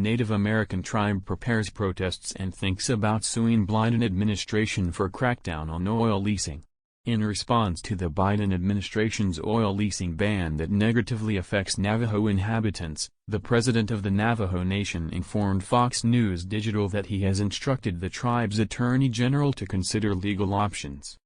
Native American tribe prepares protests and thinks about suing Biden administration for crackdown on oil leasing. In response to the Biden administration's oil leasing ban that negatively affects Navajo inhabitants, the president of the Navajo Nation informed Fox News Digital that he has instructed the tribe's attorney general to consider legal options.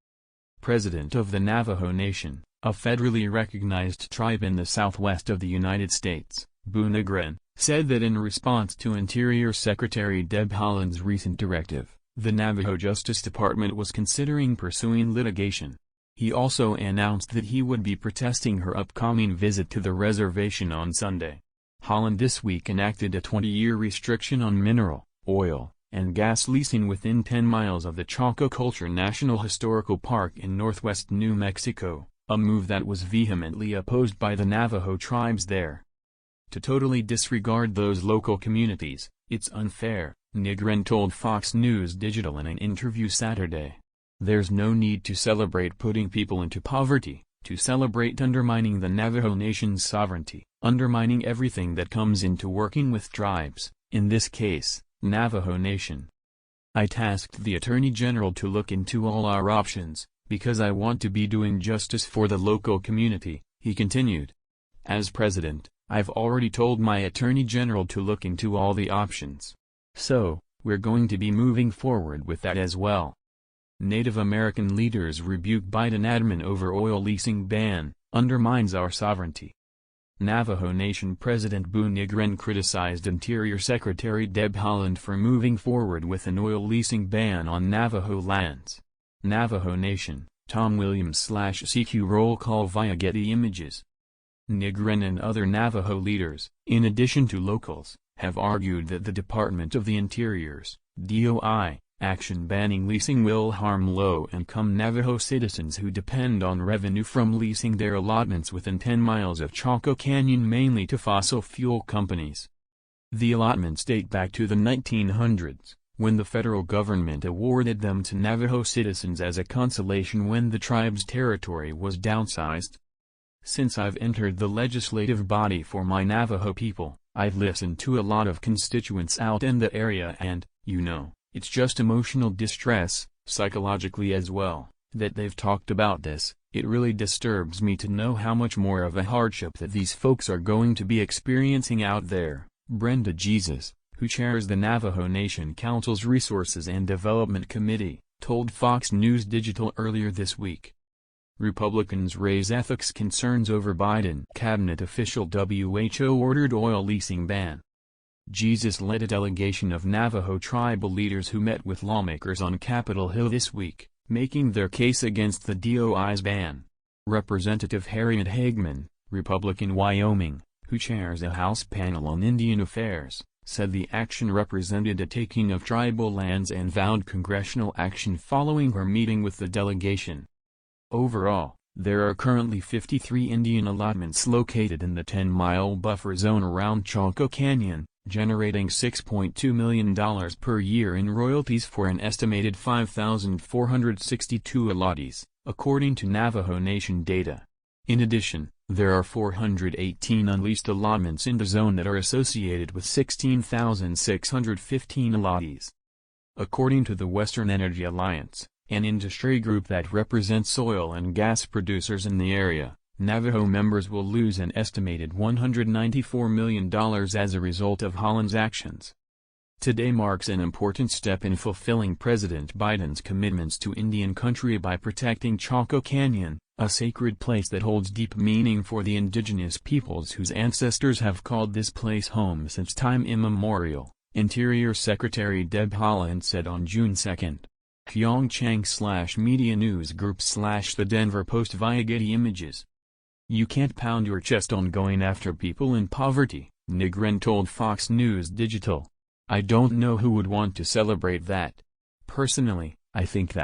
President of the Navajo Nation, a federally recognized tribe in the southwest of the United States, Boone, said that in response to Interior Secretary Deb Haaland's recent directive, the Navajo Justice Department was considering pursuing litigation. He also announced that he would be protesting her upcoming visit to the reservation on Sunday. Haaland this week enacted a 20-year restriction on mineral, oil, and gas leasing within 10 miles of the Chaco Culture National Historical Park in northwest New Mexico, a move that was vehemently opposed by the Navajo tribes there. To totally disregard those local communities, it's unfair, Nigren told Fox News Digital in an interview Saturday. There's no need to celebrate putting people into poverty, to celebrate undermining the Navajo Nation's sovereignty, undermining everything that comes into working with tribes, in this case, Navajo Nation. I tasked the Attorney General to look into all our options, because I want to be doing justice for the local community, he continued. As president, I've already told my Attorney General to look into all the options. So, we're going to be moving forward with that as well. Native American leaders rebuke Biden admin over oil leasing ban, undermines our sovereignty. Navajo Nation President Boone criticized Interior Secretary Deb Haaland for moving forward with an oil leasing ban on Navajo lands. Navajo Nation, Tom Williams/CQ roll call via Getty Images. Nigren and other Navajo leaders, in addition to locals, have argued that the Department of the Interior's DOI action banning leasing will harm low-income Navajo citizens who depend on revenue from leasing their allotments within 10 miles of Chaco Canyon mainly to fossil fuel companies. The allotments date back to the 1900s, when the federal government awarded them to Navajo citizens as a consolation when the tribe's territory was downsized. Since I've entered the legislative body for my Navajo people, I've listened to a lot of constituents out in the area and, it's just emotional distress, psychologically as well, that they've talked about this. It really disturbs me to know how much more of a hardship that these folks are going to be experiencing out there, Brenda Jesus, who chairs the Navajo Nation Council's Resources and Development Committee, told Fox News Digital earlier this week. Republicans raise ethics concerns over Biden cabinet official WHO-ordered oil leasing ban. Jesus led a delegation of Navajo tribal leaders who met with lawmakers on Capitol Hill this week, making their case against the DOI's ban. Representative Harriet Hageman, Republican Wyoming, who chairs a House panel on Indian affairs, said the action represented a taking of tribal lands and vowed congressional action following her meeting with the delegation. Overall, there are currently 53 Indian allotments located in the 10-mile buffer zone around Chaco Canyon, generating $6.2 million per year in royalties for an estimated 5,462 allottees, according to Navajo Nation data. In addition, there are 418 unleased allotments in the zone that are associated with 16,615 allottees. According to the Western Energy Alliance, an industry group that represents oil and gas producers in the area, Navajo members will lose an estimated $194 million as a result of Haaland's actions. Today marks an important step in fulfilling President Biden's commitments to Indian country by protecting Chaco Canyon, a sacred place that holds deep meaning for the indigenous peoples whose ancestors have called this place home since time immemorial, Interior Secretary Deb Haaland said on June 2. Pyeongchang/Media News Group/The Denver Post via Getty Images. You can't pound your chest on going after people in poverty, Nigren told Fox News Digital. I don't know who would want to celebrate that. Personally, I think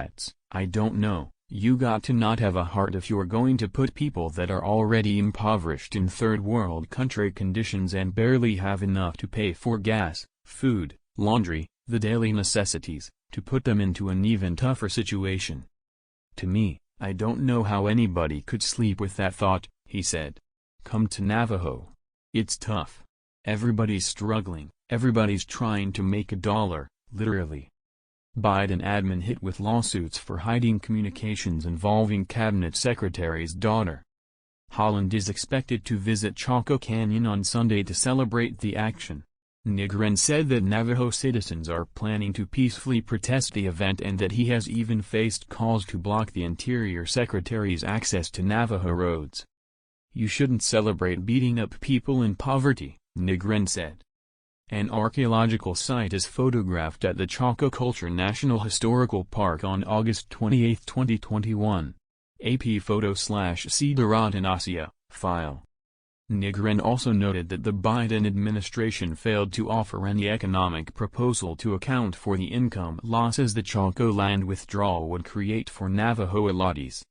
I don't know, you got to not have a heart if you're going to put people that are already impoverished in third world country conditions and barely have enough to pay for gas, food, laundry, the daily necessities, to put them into an even tougher situation. To me, I don't know how anybody could sleep with that thought, he said. Come to Navajo. It's tough. Everybody's struggling, everybody's trying to make a dollar, literally. Biden admin hit with lawsuits for hiding communications involving cabinet secretary's daughter. Holland is expected to visit Chaco Canyon on Sunday to celebrate the action. Nigrin said that Navajo citizens are planning to peacefully protest the event and that he has even faced calls to block the Interior Secretary's access to Navajo roads. "You shouldn't celebrate beating up people in poverty," Nigrin said. An archaeological site is photographed at the Chaco Culture National Historical Park on August 28, 2021. AP photo/C. File. Nigrin also noted that the Biden administration failed to offer any economic proposal to account for the income losses the Chaco land withdrawal would create for Navajo allottees.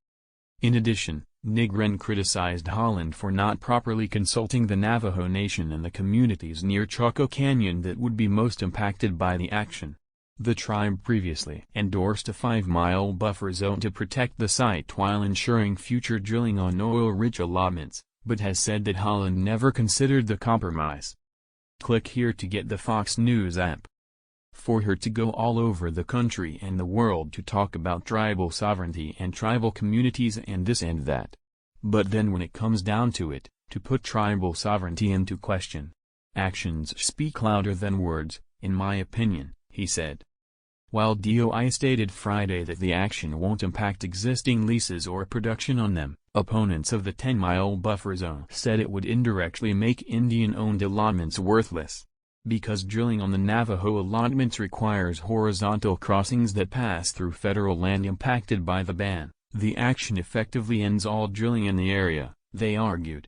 In addition, Nigrin criticized Holland for not properly consulting the Navajo Nation and the communities near Chaco Canyon that would be most impacted by the action. The tribe previously endorsed a 5-mile buffer zone to protect the site while ensuring future drilling on oil-rich allotments, but has said that Holland never considered the compromise. Click here to get the Fox News app. For her to go all over the country and the world to talk about tribal sovereignty and tribal communities and this and that. But then when it comes down to it, to put tribal sovereignty into question. Actions speak louder than words, in my opinion, he said. While DOI stated Friday that the action won't impact existing leases or production on them, opponents of the 10-mile buffer zone said it would indirectly make Indian-owned allotments worthless. Because drilling on the Navajo allotments requires horizontal crossings that pass through federal land impacted by the ban, the action effectively ends all drilling in the area, they argued.